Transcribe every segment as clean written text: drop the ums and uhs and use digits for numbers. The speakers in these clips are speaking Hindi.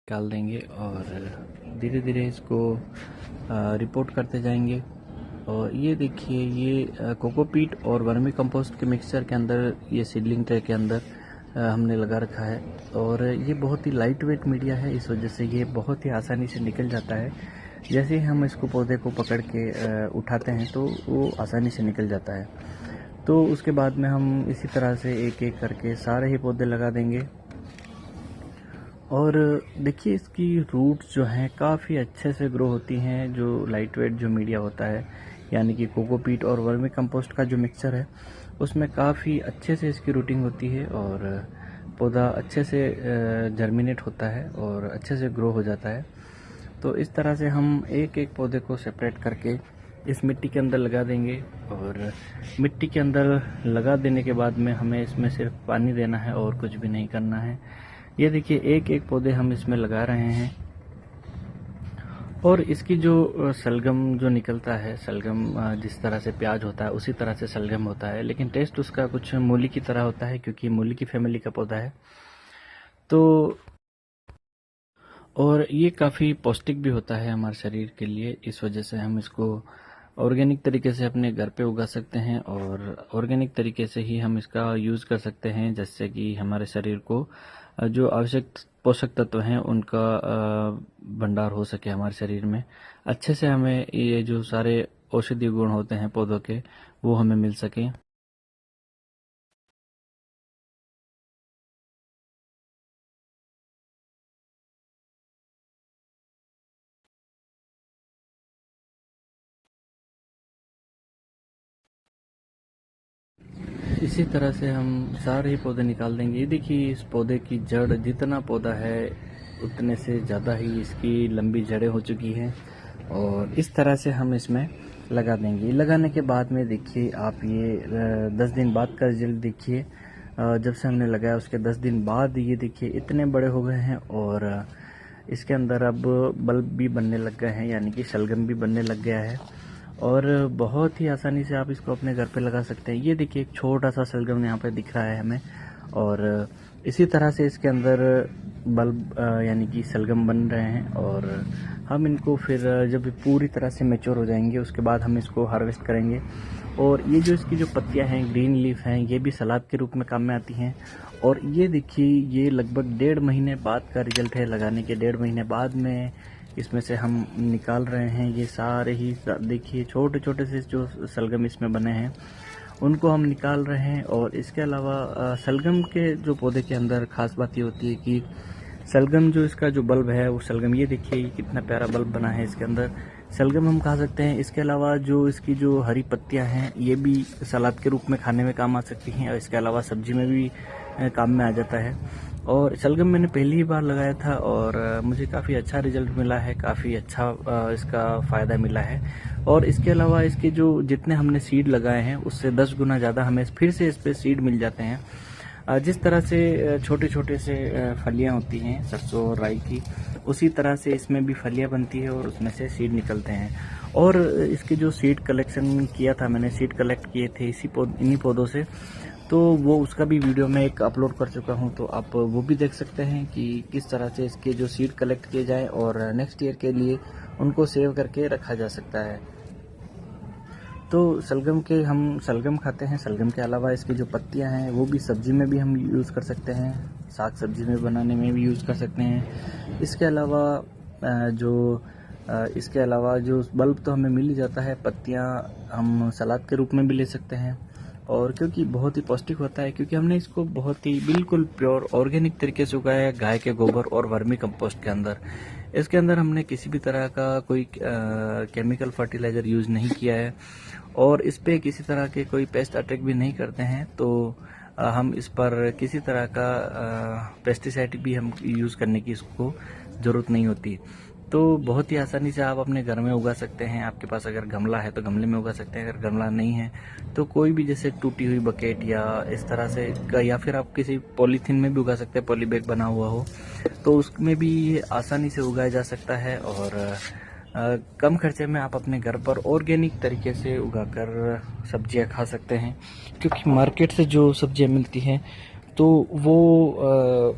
निकाल देंगे और धीरे धीरे इसको रिपोर्ट करते जाएंगे। और ये देखिए, ये कोकोपीट और वर्मी कंपोस्ट के मिक्सचर के अंदर, ये सीडलिंग ट्रे के अंदर हमने लगा रखा है। और ये बहुत ही लाइट वेट मीडिया है, इस वजह से ये बहुत ही आसानी से निकल जाता है। जैसे ही हम इसको पौधे को पकड़ के उठाते हैं तो वो आसानी से निकल जाता है। तो उसके बाद में हम इसी तरह से एक एक करके सारे ही पौधे लगा देंगे। और देखिए, इसकी रूट्स जो हैं काफ़ी अच्छे से ग्रो होती हैं। जो लाइट वेट जो मीडिया होता है, यानी कि कोकोपीट और वर्मी कंपोस्ट का जो मिक्सचर है, उसमें काफ़ी अच्छे से इसकी रूटिंग होती है और पौधा अच्छे से जर्मिनेट होता है और अच्छे से ग्रो हो जाता है। तो इस तरह से हम एक एक पौधे को सेपरेट करके इस मिट्टी के अंदर लगा देंगे। और मिट्टी के अंदर लगा देने के बाद में हमें इसमें सिर्फ पानी देना है और कुछ भी नहीं करना है। ये देखिए, एक एक पौधे हम इसमें लगा रहे हैं। और इसकी जो सलगम जो निकलता है, सलगम जिस तरह से प्याज होता है उसी तरह से सलगम होता है, लेकिन टेस्ट उसका कुछ मूली की तरह होता है, क्योंकि मूली की फैमिली का पौधा है। तो और ये काफ़ी पौष्टिक भी होता है हमारे शरीर के लिए, इस वजह से हम इसको ऑर्गेनिक तरीके से अपने घर पे उगा सकते हैं और ऑर्गेनिक तरीके से ही हम इसका यूज़ कर सकते हैं, जिससे कि हमारे शरीर को जो आवश्यक पोषक तत्व हैं उनका भंडार हो सके हमारे शरीर में। अच्छे से हमें ये जो सारे औषधीय गुण होते हैं पौधों के, वो हमें मिल सकें। इसी तरह से हम सारे ही पौधे निकाल देंगे। ये देखिए, इस पौधे की जड़, जितना पौधा है उतने से ज़्यादा ही इसकी लंबी जड़ें हो चुकी हैं। और इस तरह से हम इसमें लगा देंगे। लगाने के बाद में देखिए आप, ये 10 दिन बाद का रिजल्ट देखिए। जब से हमने लगाया उसके 10 दिन बाद ये देखिए इतने बड़े हो गए हैं और इसके अंदर अब बल्ब भी बनने लग गए हैं, यानी कि शलगम भी बनने लग गया है। और बहुत ही आसानी से आप इसको अपने घर पे लगा सकते हैं। ये देखिए, एक छोटा सा शलगम यहाँ पे दिख रहा है हमें। और इसी तरह से इसके अंदर बल्ब यानी कि शलगम बन रहे हैं। और हम इनको फिर जब पूरी तरह से मैच्योर हो जाएंगे उसके बाद हम इसको हार्वेस्ट करेंगे। और ये जो इसकी जो पत्तियां हैं, ग्रीन लीफ हैं, ये भी सलाद के रूप में काम में आती हैं। और ये देखिए, ये लगभग 1.5 महीने बाद का रिजल्ट है। लगाने के 1.5 महीने बाद में इसमें से हम निकाल रहे हैं। ये सारे ही देखिए छोटे छोटे से जो सलगम इसमें बने हैं उनको हम निकाल रहे हैं। और इसके अलावा सलगम के जो पौधे के अंदर खास बात ये होती है कि सलगम जो इसका जो बल्ब है वो सलगम, ये देखिए कितना प्यारा बल्ब बना है इसके अंदर, सलगम हम खा सकते हैं। इसके अलावा जो इसकी जो हरी पत्तियां हैं ये भी सलाद के रूप में खाने में काम आ सकती हैं और इसके अलावा सब्जी में भी काम में आ जाता है। और सलगम मैंने पहली ही बार लगाया था और मुझे काफ़ी अच्छा रिजल्ट मिला है, काफ़ी अच्छा इसका फ़ायदा मिला है। और इसके अलावा इसके जो जितने हमने सीड लगाए हैं उससे 10 गुना ज़्यादा हमें फिर से इस पर सीड मिल जाते हैं। जिस तरह से छोटे छोटे से फलियां होती हैं सरसों और राई की, उसी तरह से इसमें भी फलियां बनती है और उसमें से सीड निकलते हैं। और इसके जो सीड कलेक्शन किया था मैंने, सीड कलेक्ट किए थे इन्हीं पौधों से, तो वो उसका भी वीडियो मैं एक अपलोड कर चुका हूं, तो आप वो भी देख सकते हैं कि किस तरह से इसके जो सीड कलेक्ट किए जाए और नेक्स्ट ईयर के लिए उनको सेव करके रखा जा सकता है। तो हम सलगम खाते हैं। सलगम के अलावा इसकी जो पत्तियां हैं वो भी सब्जी में भी हम यूज़ कर सकते हैं, साग सब्जी में बनाने में भी यूज़ कर सकते हैं। इसके अलावा जो बल्ब तो हमें मिल ही जाता है, पत्तियां हम सलाद के रूप में भी ले सकते हैं। और क्योंकि बहुत ही पौष्टिक होता है, क्योंकि हमने इसको बहुत ही बिल्कुल प्योर ऑर्गेनिक तरीके से उगाया है, गाय के गोबर और वर्मी कंपोस्ट के अंदर। इसके अंदर हमने किसी भी तरह का कोई केमिकल फर्टिलाइज़र यूज़ नहीं किया है और इस पे किसी तरह के कोई पेस्ट अटैक भी नहीं करते हैं। तो हम इस पर किसी तरह का पेस्टिसाइड भी हम यूज़ करने की इसको ज़रूरत नहीं होती। तो बहुत ही आसानी से आप अपने घर में उगा सकते हैं। आपके पास अगर गमला है तो गमले में उगा सकते हैं, अगर गमला नहीं है तो कोई भी जैसे टूटी हुई बकेट या इस तरह से, या फिर आप किसी पॉलीथीन में भी उगा सकते हैं, पॉली बैग बना हुआ हो तो उसमें भी आसानी से उगाया जा सकता है। और कम खर्चे में आप अपने घर पर ऑर्गेनिक तरीके से उगाकर सब्जियां खा सकते हैं। क्योंकि मार्केट से जो सब्जियां मिलती हैं तो वो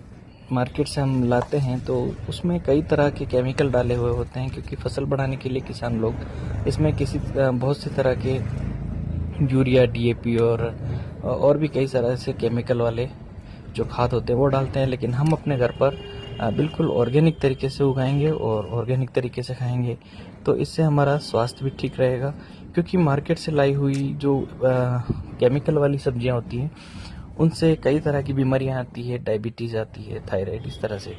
मार्केट से हम लाते हैं तो उसमें कई तरह के केमिकल डाले हुए होते हैं, क्योंकि फसल बढ़ाने के लिए किसान लोग इसमें बहुत सी तरह के यूरिया, डीएपी और भी कई तरह से केमिकल वाले जो खाद होते हैं वो डालते हैं। लेकिन हम अपने घर पर बिल्कुल ऑर्गेनिक तरीके से उगाएंगे और ऑर्गेनिक तरीके से खाएंगे तो इससे हमारा स्वास्थ्य भी ठीक रहेगा। क्योंकि मार्केट से लाई हुई जो केमिकल वाली सब्जियां होती हैं उनसे कई तरह की बीमारियां आती है, डायबिटीज़ आती है, थायराइड, इस तरह से।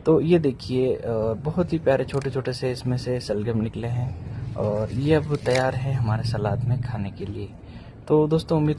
तो ये देखिए बहुत ही प्यारे छोटे छोटे से इसमें से सलगम निकले हैं और ये अब तैयार है हमारे सलाद में खाने के लिए। तो दोस्तों उम्मीद